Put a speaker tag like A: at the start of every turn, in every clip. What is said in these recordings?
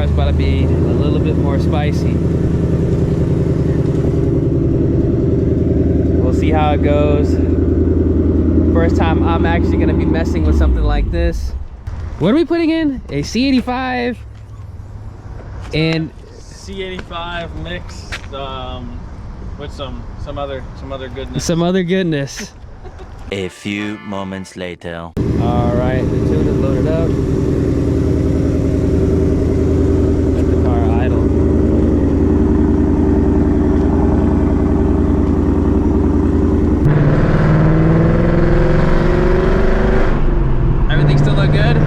A: car is about to be a little bit more spicy. We'll see how it goes. First time I'm actually gonna be messing with something like this. What are we putting in? A C85 and
B: C85 mixed with some other goodness.
A: Some other goodness.
C: A few moments later.
A: All right, the tune is loaded up. Let the car idle. Everything still look good?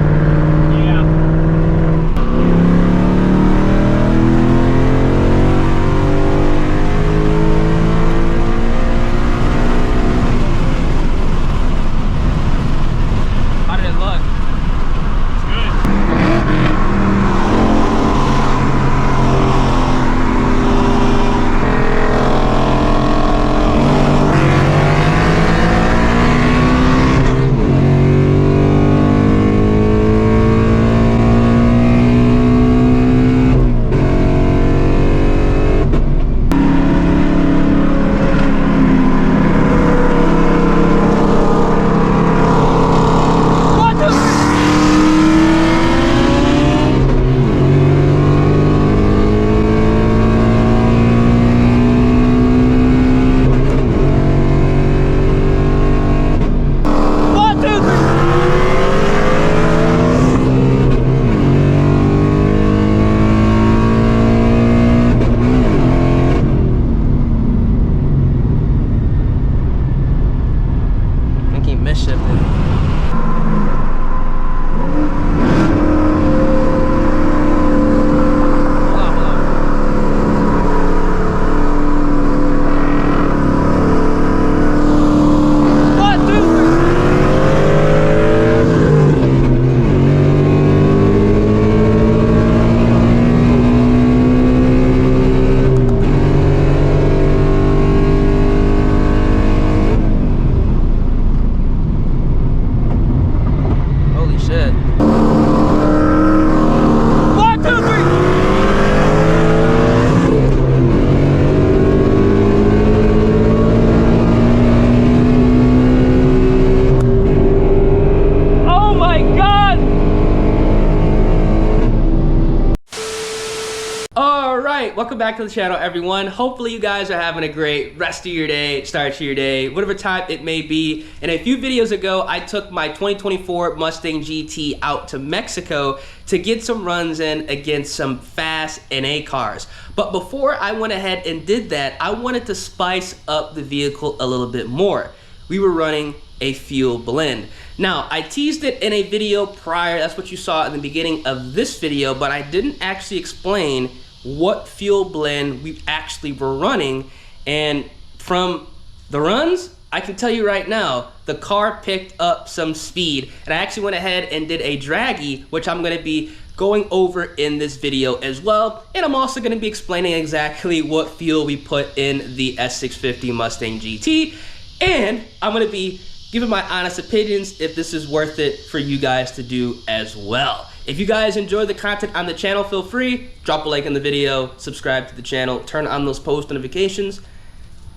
A: Welcome back to the channel, everyone. Hopefully you guys are having a great rest of your day, start to your day, whatever time it may be. And a few videos ago, I took my 2024 Mustang GT out to Mexico to get some runs in against some fast NA cars. But before I went ahead and did that, I wanted to spice up the vehicle a little bit more. We were running a fuel blend. Now, I teased it in a video prior, that's what you saw in the beginning of this video, but I didn't actually explain what fuel blend we actually were running. And from the runs, I can tell you right now, the car picked up some speed. And I actually went ahead and did a Draggy, which I'm gonna be going over in this video as well. And I'm also gonna be explaining exactly what fuel we put in the S650 Mustang GT. And I'm gonna be giving my honest opinions if this is worth it for you guys to do as well. If you guys enjoy the content on the channel, feel free, drop a like on the video, subscribe to the channel, turn on those post notifications.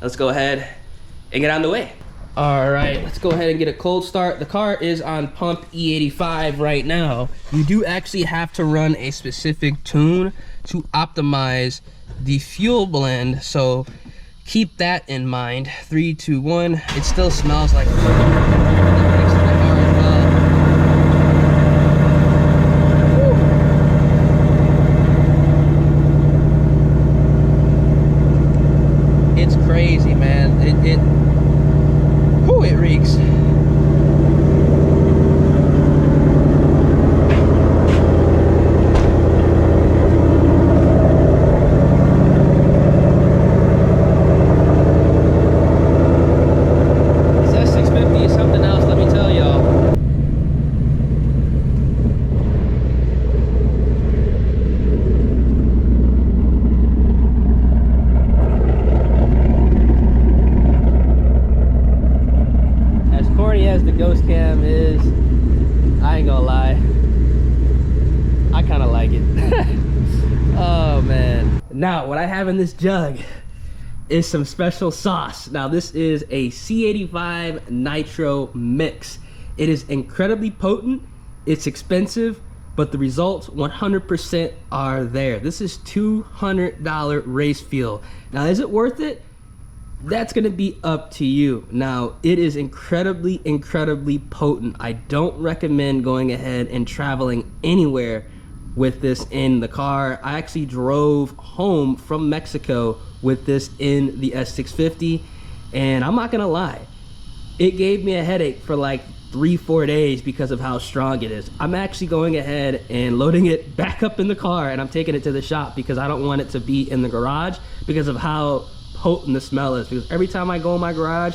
A: Let's go ahead and get on the way. All right, let's go ahead and get a cold start. The car is on pump E85 right now. You do actually have to run a specific tune to optimize the fuel blend, so keep that in mind. 3, 2, 1. It still smells like it's crazy, man. It reeks. This S650 is something Now, what I have in this jug is some special sauce. Now, this is a C85 Nitro mix. It is incredibly potent, it's expensive, but the results 100% are there. This is $200 race fuel. Now, is it worth it? That's gonna be up to you. Now, it is incredibly, incredibly potent. I don't recommend going ahead and traveling anywhere with this in the car. I actually drove home from Mexico with this in the S650, and I'm not gonna lie, it gave me a headache for like 3-4 days because of how strong it is. I'm actually going ahead and loading it back up in the car, and I'm taking it to the shop because I don't want it to be in the garage because of how potent the smell is. Because every time I go in my garage,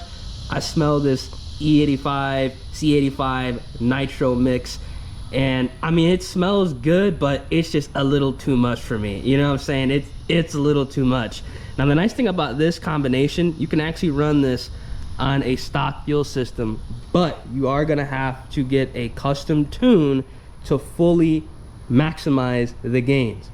A: I smell this E85 C85 Nitro mix, and I mean, it smells good, but it's just a little too much for me. You know what I'm saying? It's a little too much. Now, the nice thing about this combination, you can actually run this on a stock fuel system, but you are gonna have to get a custom tune to fully maximize the gains.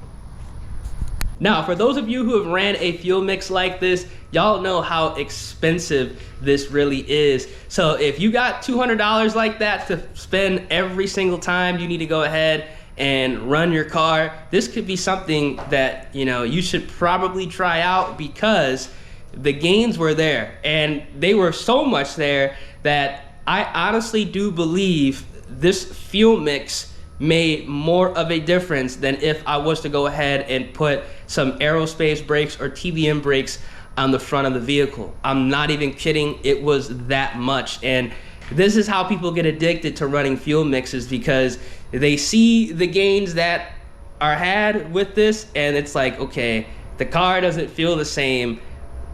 A: Now, for those of you who have ran a fuel mix like this, y'all know how expensive this really is. So if you got $200 like that to spend every single time you need to go ahead and run your car, this could be something that, you know, you should probably try out, because the gains were there, and they were so much there that I honestly do believe this fuel mix made more of a difference than if I was to go ahead and put some aerospace brakes or TBM brakes on the front of the vehicle. I'm not even kidding, it was that much. And this is how people get addicted to running fuel mixes, because they see the gains that are had with this, and it's like, okay, the car doesn't feel the same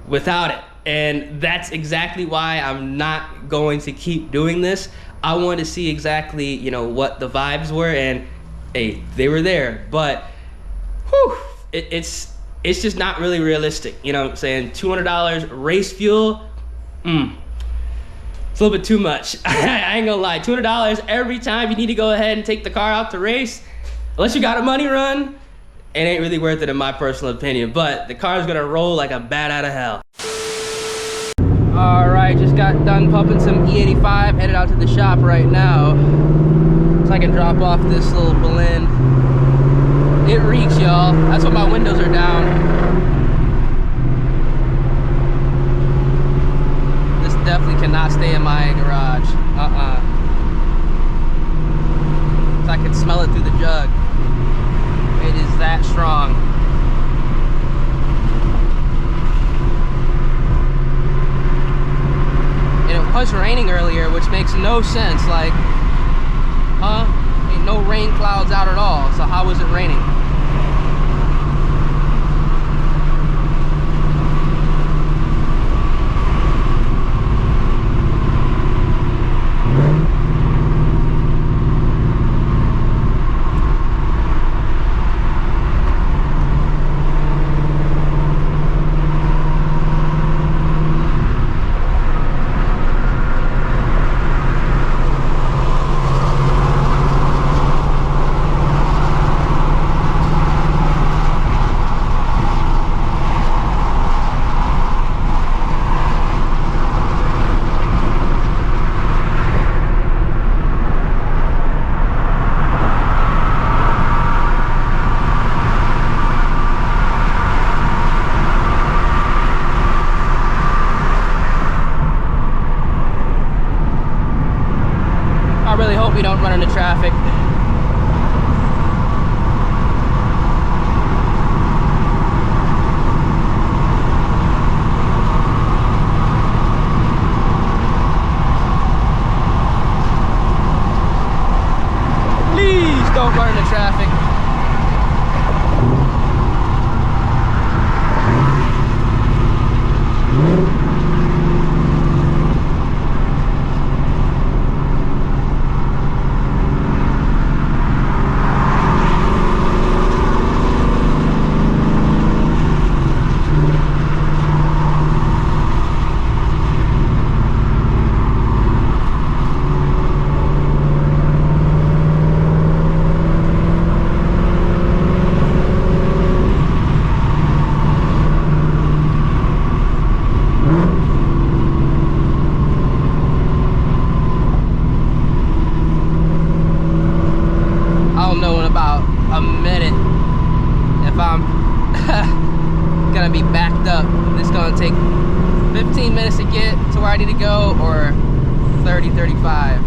A: without it. And that's exactly why I'm not going to keep doing this. I wanted to see exactly, you know, what the vibes were, and hey, they were there. But whew, it's just not really realistic. You know what I'm saying? $200 race fuel, it's a little bit too much. I ain't gonna lie, $200 every time you need to go ahead and take the car out to race, unless you got a money run, it ain't really worth it in my personal opinion. But the car's gonna roll like a bat out of hell. All right, just got done pumping some E85, headed out to the shop right now so I can drop off this little blend. It reeks, y'all. That's why my windows are down. This definitely cannot stay in my garage. So I can smell it through the jug. It is that strong. And it was raining earlier, which makes no sense. Like, ain't no rain clouds out at all. So how was it raining? I really hope we don't run into traffic. Please don't run into traffic. where I need to go, or 30, 35?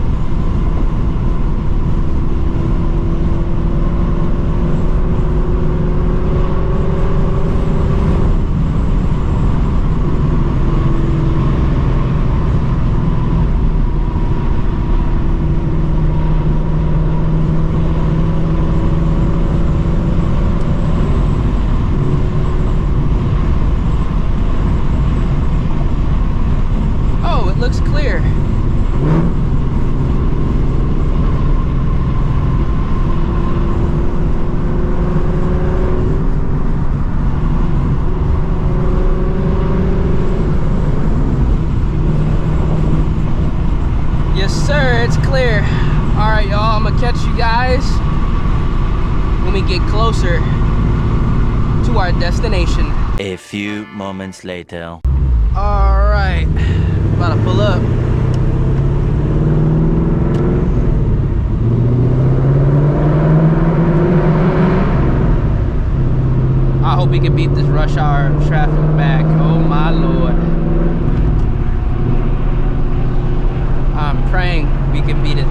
A: Looks clear. Yes, sir, it's clear. All right, y'all, I'm gonna catch you guys when we get closer to our destination.
C: A few moments later.
A: All right. About to pull up. I hope we can beat this rush hour traffic back. Oh my Lord. I'm praying we can beat it.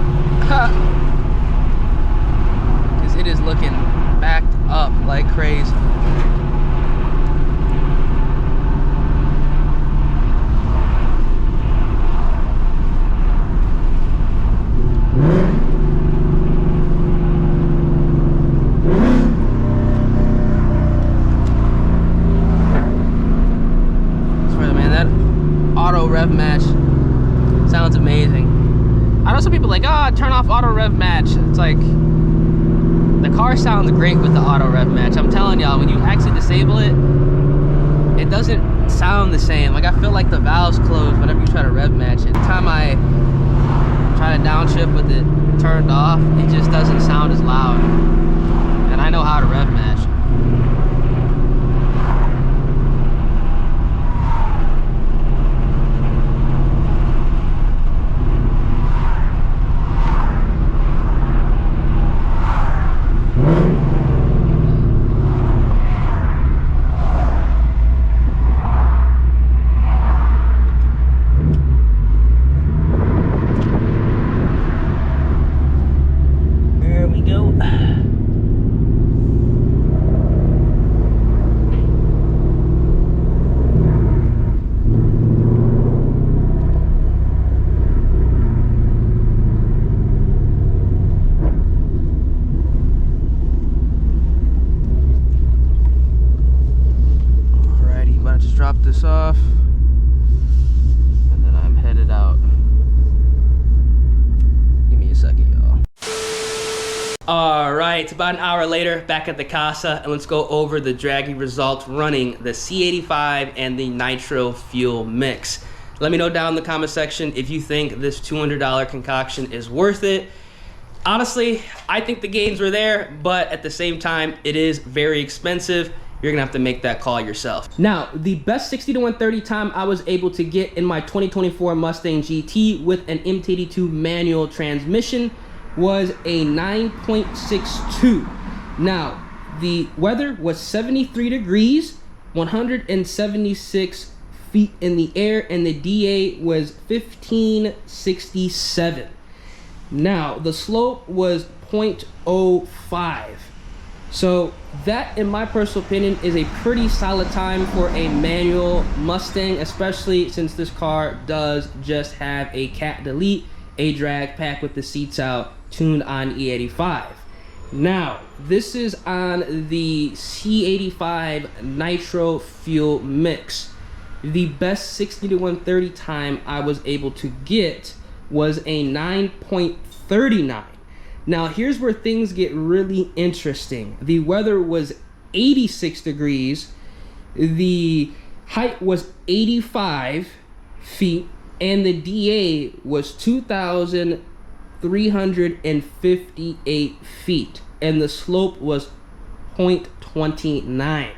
A: Because it is looking backed up like crazy. Rev match sounds amazing. I know some people are like, oh, turn off auto rev match. It's like, the car sounds great with the auto rev match. I'm telling y'all, when you actually disable it, it doesn't sound the same. Like, I feel like the valves close whenever you try to rev match it. The time I try to downshift with it turned off, it just doesn't sound as loud. And I know how to rev match. This off, and then I'm headed out. Give me a second, y'all. All right, about an hour later, back at the casa, and let's go over the Draggy results running the C85 and the Nitro fuel mix. Let me know down in the comment section if you think this $200 concoction is worth it. Honestly, I think the gains were there, but at the same time, it is very expensive. You're gonna have to make that call yourself. Now, the best 60 to 130 time I was able to get in my 2024 Mustang GT with an MT82 manual transmission was a 9.62. Now, the weather was 73 degrees, 176 feet in the air, and the DA was 1567. Now, the slope was 0.05. So that, in my personal opinion, is a pretty solid time for a manual Mustang, especially since this car does just have a cat delete, a drag pack with the seats out, tuned on E85. Now, this is on the C85 Nitro fuel mix. The best 60 to 130 time I was able to get was a 9.39. Now, here's where things get really interesting. The weather was 86 degrees, the height was 85 feet, and the DA was 2,358 feet, and the slope was 0.29.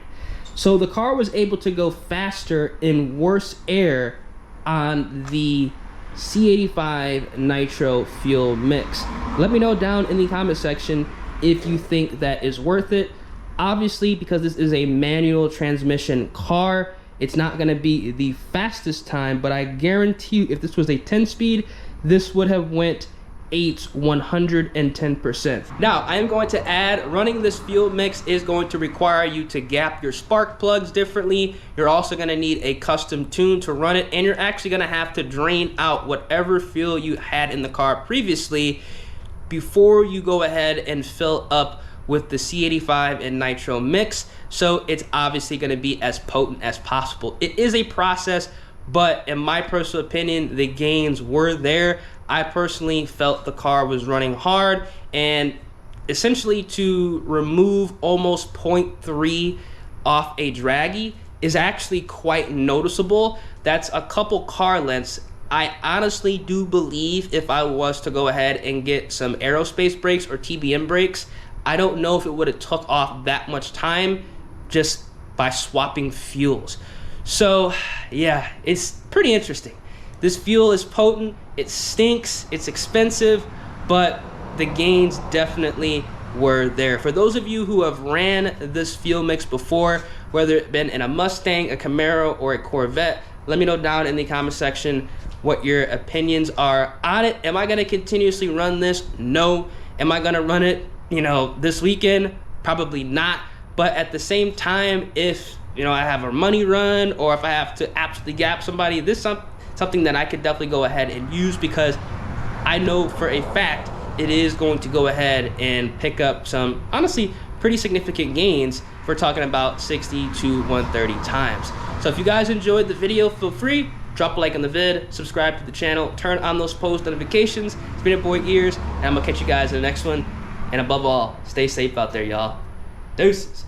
A: So the car was able to go faster in worse air on the C85 Nitro fuel mix. Let me know down in the comment section if you think that is worth it. Obviously, because this is a manual transmission car, It's not gonna be the fastest time, but I guarantee you if this was a 10-speed, this would have went 110%. Now, I am going to add, running this fuel mix is going to require you to gap your spark plugs differently. You're also gonna need a custom tune to run it, and you're actually gonna have to drain out whatever fuel you had in the car previously before you go ahead and fill up with the C85 and Nitro mix. So it's obviously gonna be as potent as possible. It is a process, but in my personal opinion, the gains were there. I personally felt the car was running hard, and essentially to remove almost 0.3 off a Draggy is actually quite noticeable. That's a couple car lengths. I honestly do believe if I was to go ahead and get some aerospace brakes or TBM brakes, I don't know if it would have took off that much time just by swapping fuels. So yeah, it's pretty interesting. This fuel is potent, it stinks, it's expensive, but the gains definitely were there. For those of you who have ran this fuel mix before, whether it's been in a Mustang, a Camaro, or a Corvette, let me know down in the comment section what your opinions are on it. Am I gonna continuously run this? No. Am I gonna run it, you know, this weekend? Probably not. But at the same time, if, you know, I have a money run, or if I have to absolutely gap somebody, this is something that I could definitely go ahead and use, because I know for a fact it is going to go ahead and pick up some, honestly, pretty significant gains. If we're talking about 60 to 130 times. So if you guys enjoyed the video, feel free, drop a like on the vid, subscribe to the channel, turn on those post notifications. It's been your boy Ears, and I'm gonna catch you guys in the next one. And above all, stay safe out there, y'all. Deuces.